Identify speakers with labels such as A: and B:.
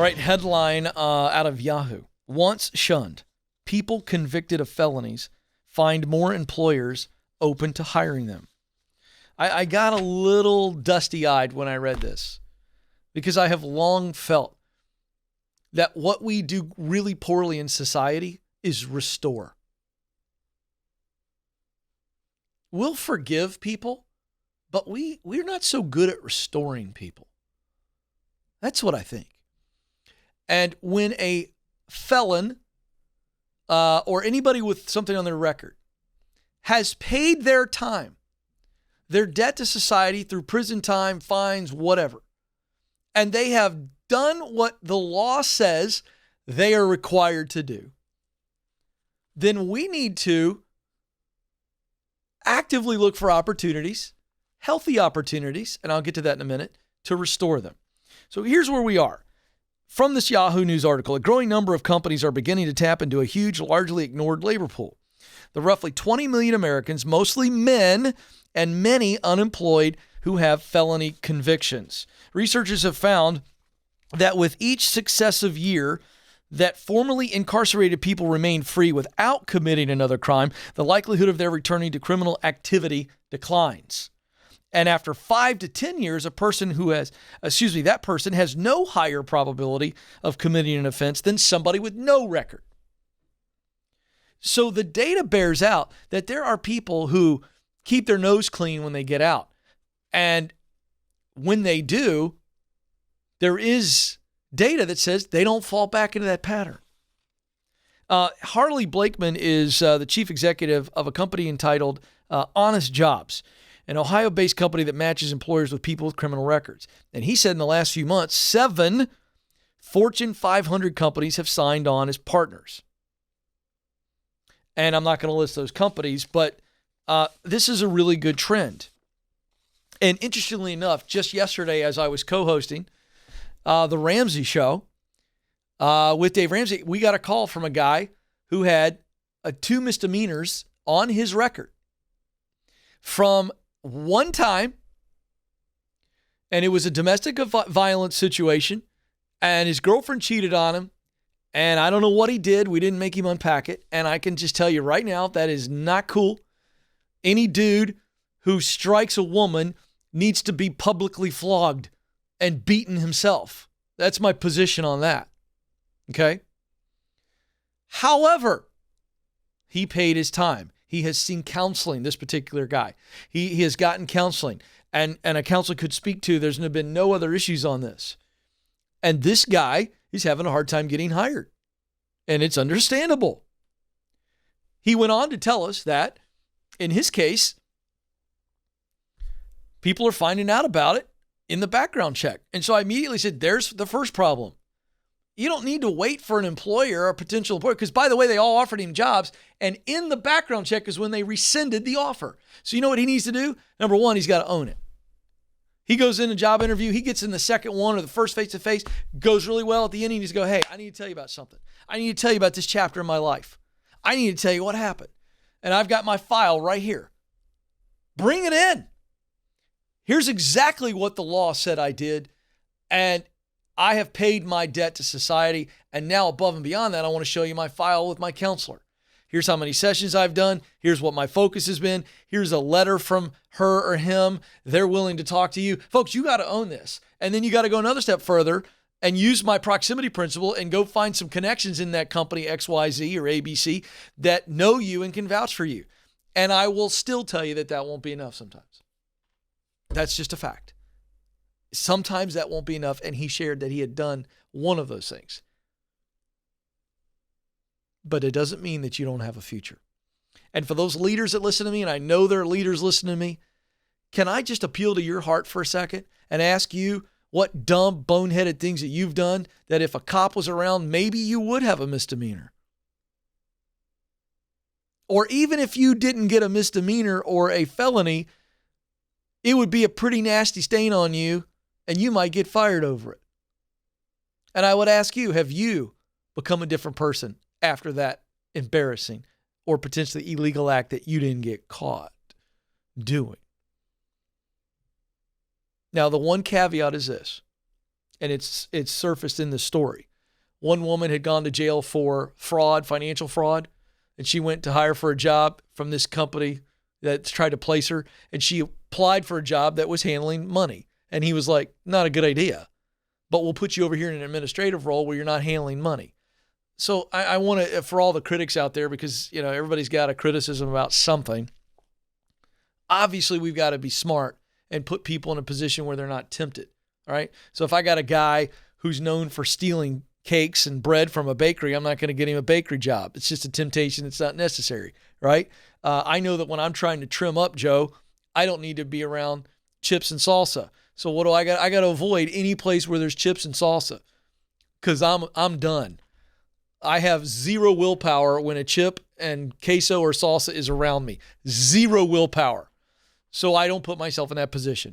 A: right, headline out of Yahoo. Once shunned, people convicted of felonies find more employers open to hiring them. I got a little dusty-eyed when I read this because I have long felt that what we do really poorly in society is restore. We'll forgive people, but we're not so good at restoring people. That's what I think. And when a felon or anybody with something on their record has paid their time, their debt to society through prison time, fines, whatever, and they have done what the law says they are required to do, then we need to actively look for opportunities, healthy opportunities, and I'll get to that in a minute, to restore them. So here's where we are. From this Yahoo News article, a growing number of companies are beginning to tap into a huge, largely ignored labor pool. The roughly 20 million Americans, mostly men, and many unemployed who have felony convictions. Researchers have found that with each successive year that formerly incarcerated people remain free without committing another crime, the likelihood of their returning to criminal activity declines. And after 5 to 10 years, that person has no higher probability of committing an offense than somebody with no record. So the data bears out that there are people who keep their nose clean when they get out. And when they do, there is data that says they don't fall back into that pattern. Harley Blakeman is the chief executive of a company entitled Honest Jobs, an Ohio-based company that matches employers with people with criminal records. And he said in the last few months, 7 Fortune 500 companies have signed on as partners. And I'm not going to list those companies, but this is a really good trend. And interestingly enough, just yesterday as I was co-hosting the Ramsey show with Dave Ramsey, we got a call from a guy who had 2 misdemeanors on his record from one time, and it was a domestic violence situation, and his girlfriend cheated on him, and I don't know what he did. We didn't make him unpack it, and I can just tell you right now, that is not cool. Any dude who strikes a woman needs to be publicly flogged and beaten himself. That's my position on that. Okay? However, he paid his time. He has seen counseling, this particular guy. He has gotten counseling, and a counselor could speak to, there's been no other issues on this. And this guy is having a hard time getting hired. And it's understandable. He went on to tell us that, in his case, people are finding out about it in the background check. And so I immediately said, there's the first problem. You don't need to wait for an employer or a potential employer, because by the way, they all offered him jobs, and in the background check is when they rescinded the offer. So you know what he needs to do? Number one, he's got to own it. He goes in a job interview, he gets in the second one or the first face-to-face, goes really well. At the end, he needs to go, hey, I need to tell you about something. I need to tell you about this chapter in my life. I need to tell you what happened. And I've got my file right here. Bring it in. Here's exactly what the law said I did. And I have paid my debt to society. And now above and beyond that, I want to show you my file with my counselor. Here's how many sessions I've done. Here's what my focus has been. Here's a letter from her or him. They're willing to talk to you. Folks, you got to own this. And then you got to go another step further and use my proximity principle and go find some connections in that company XYZ or ABC that know you and can vouch for you. And I will still tell you that won't be enough sometimes. That's just a fact. Sometimes that won't be enough. And he shared that he had done one of those things. But it doesn't mean that you don't have a future. And for those leaders that listen to me, and I know there are leaders listening to me, can I just appeal to your heart for a second and ask you what dumb, boneheaded things that you've done that if a cop was around, maybe you would have a misdemeanor? Or even if you didn't get a misdemeanor or a felony, it would be a pretty nasty stain on you and you might get fired over it. And I would ask you, have you become a different person after that embarrassing or potentially illegal act that you didn't get caught doing? Now, the one caveat is this. and it's surfaced in the story. One woman had gone to jail for fraud, financial fraud, and she went to hire for a job from this company that tried to place her, and she applied for a job that was handling money. And he was like, not a good idea, but we'll put you over here in an administrative role where you're not handling money. So I want to, for all the critics out there, because, you know, everybody's got a criticism about something. Obviously, we've got to be smart and put people in a position where they're not tempted. All right. So if I got a guy who's known for stealing cakes and bread from a bakery, I'm not going to get him a bakery job. It's just a temptation. It's not necessary. Right. I know that when I'm trying to trim up, Joe, I don't need to be around chips and salsa. So what do I got? I got to avoid any place where there's chips and salsa, because I'm done. I have zero willpower when a chip and queso or salsa is around me. Zero willpower. So I don't put myself in that position.